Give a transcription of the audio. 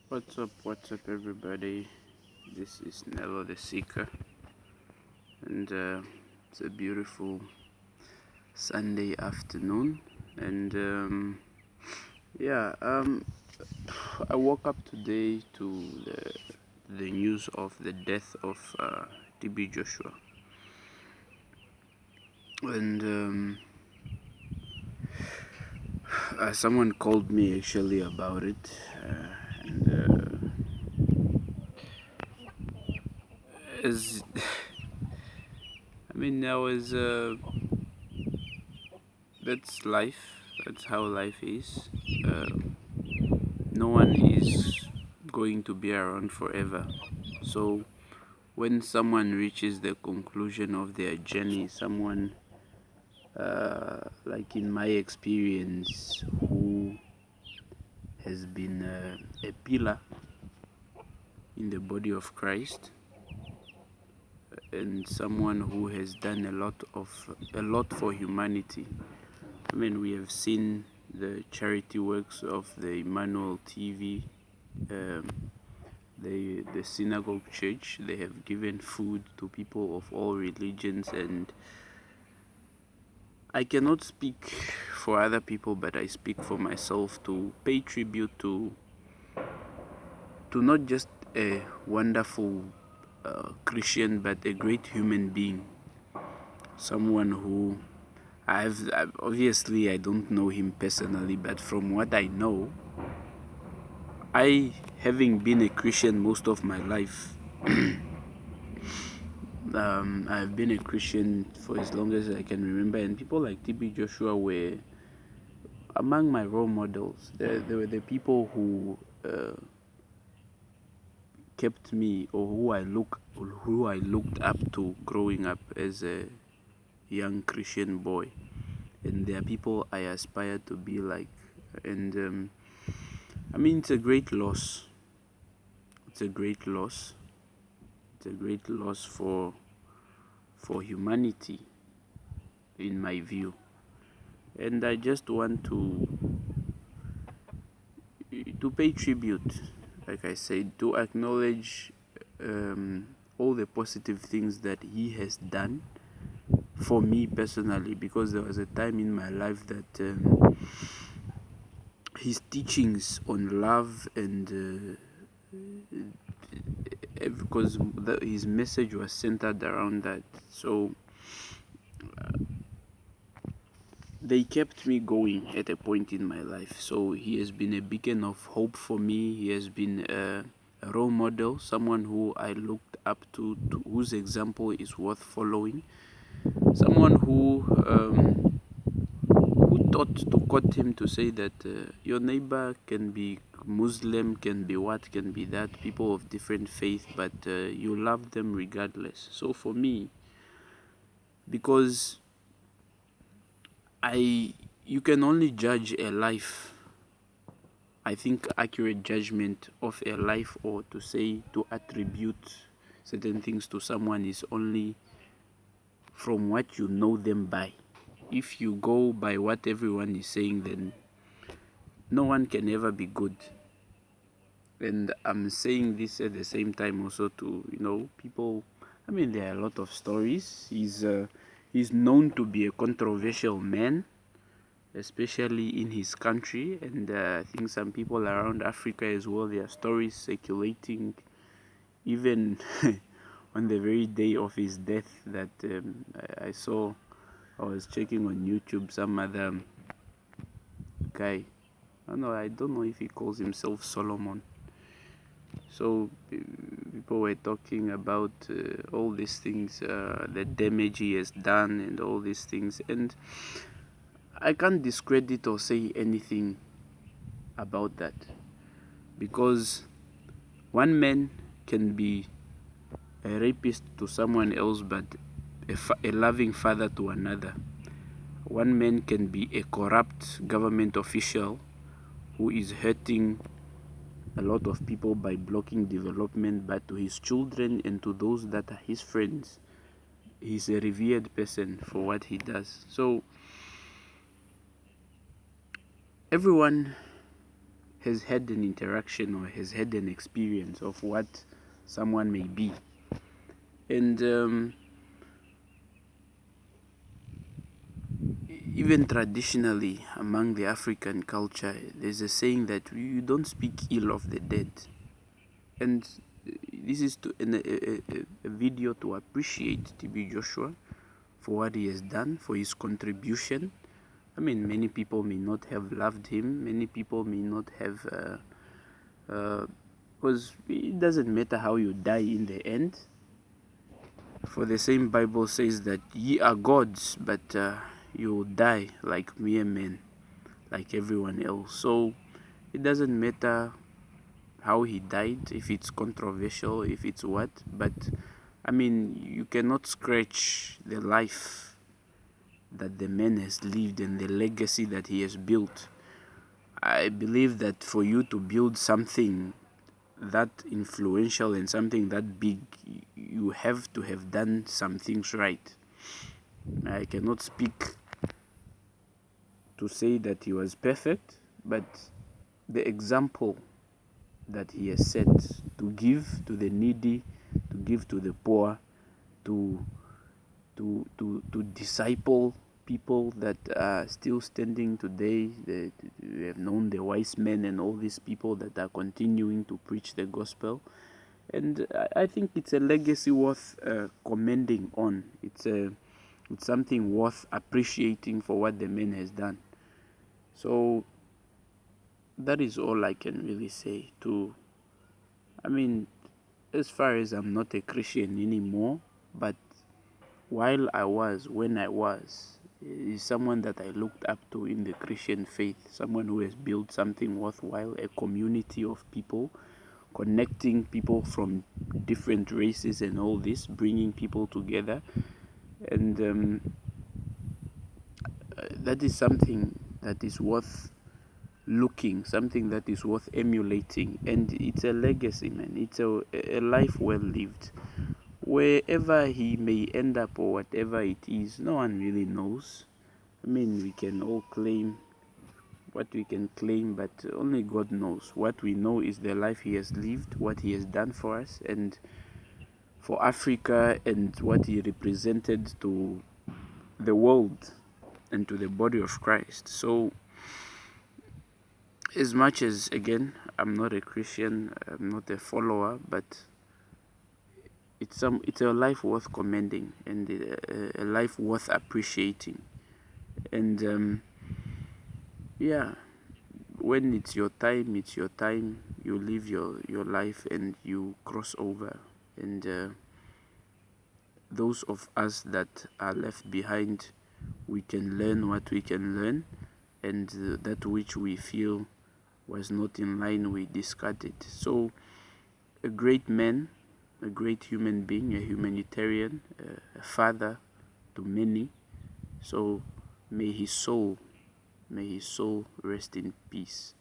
What's up, everybody? This is Nello the Seeker, and it's a beautiful Sunday afternoon. And yeah, I woke up today to the news of the death of TB Joshua, and someone called me actually about it, and as I mean, I was that's life. That's how life is. Uh, no one is going to be around forever. So when someone reaches the conclusion of their journey, someone like in my experience, who has been a pillar in the body of Christ, and someone who has done a lot for humanity. I mean, we have seen the charity works of the Emmanuel TV, um, the synagogue church. They have given food to people of all religions, and I cannot speak for other people, but I speak for myself to pay tribute to not just a wonderful Christian, but a great human being. Someone who I've obviously I don't know him personally, but from what I know, I, having been a Christian most of my life, I've been a Christian for as long as I can remember, and people like TB Joshua were among my role models. They were the people who kept me, or who I looked up to growing up as a young Christian boy, and they are people I aspire to be like. And I mean, it's a great loss. It's a great loss. It's a great loss for humanity, in my view. And I just want to pay tribute, like I said, to acknowledge all the positive things that he has done for me personally, because there was a time in my life that his teachings on love and because his message was centered around that, so they kept me going at a point in my life. So he has been a beacon of hope for me. He has been a role model, someone who I looked up to whose example is worth following, someone who taught to quote him to say that your neighbor can be Muslim, can be what, can be that, people of different faith, but you love them regardless. So for me, because you can only judge a life, I think accurate judgment of a life, or to say to attribute certain things to someone, is only from what you know them by. If you go by what everyone is saying, then no one can ever be good. And I'm saying this at the same time also to, people. I mean, there are a lot of stories. He's known to be a controversial man, especially in his country, and I think some people around Africa as well. There are stories circulating, even on the very day of his death, that I saw. I was checking on YouTube, some other guy. I don't know if he calls himself Solomon. So people were talking about all these things, the damage he has done, and all these things, and I can't discredit or say anything about that, because one man can be a rapist to someone else, but a loving father to another. One man can be a corrupt government official who is hurting a lot of people by blocking development, but to his children and to those that are his friends, he's a revered person for what he does. So everyone has had an interaction or has had an experience of what someone may be. And even traditionally among the African culture, there's a saying that you don't speak ill of the dead. And this is a video to appreciate TB Joshua for what he has done, for his contribution. I mean, many people may not have loved him, many people may not have, because it doesn't matter how you die in the end. For the same Bible says that ye are gods, but you will die like mere men, like everyone else. So it doesn't matter how he died, if it's controversial, if it's what, but I mean, you cannot scratch the life that the man has lived and the legacy that he has built. I believe that for you to build something that influential and something that big, you have to have done some things right. I cannot speak to say that he was perfect, but the example that he has set to give to the needy, to give to the poor, to disciple people that are still standing today. We have known the wise men and all these people that are continuing to preach the gospel. And I think it's a legacy worth commending on. It's something worth appreciating for what the man has done. So that is all I can really say. I mean, as far as I'm not a Christian anymore, but when I was, is someone that I looked up to in the Christian faith, someone who has built something worthwhile, a community of people, connecting people from different races and all this, bringing people together. And that is something that is worth something that is worth emulating. And it's a legacy, man. It's a life well lived. Wherever he may end up or whatever it is, no one really knows. I mean, we can all claim what we can claim, but only God knows. What we know is the life he has lived, what he has done for us and for Africa, and what he represented to the world and to the body of Christ. So as much as, again, I'm not a Christian, I'm not a follower, but it's a life worth commending and a life worth appreciating. And yeah, when it's your time, it's your time. You live your life and you cross over. And those of us that are left behind, we can learn what we can learn, and that which we feel was not in line, we discard it. So a great man, a great human being, a humanitarian, a father to many. So may his soul rest in peace.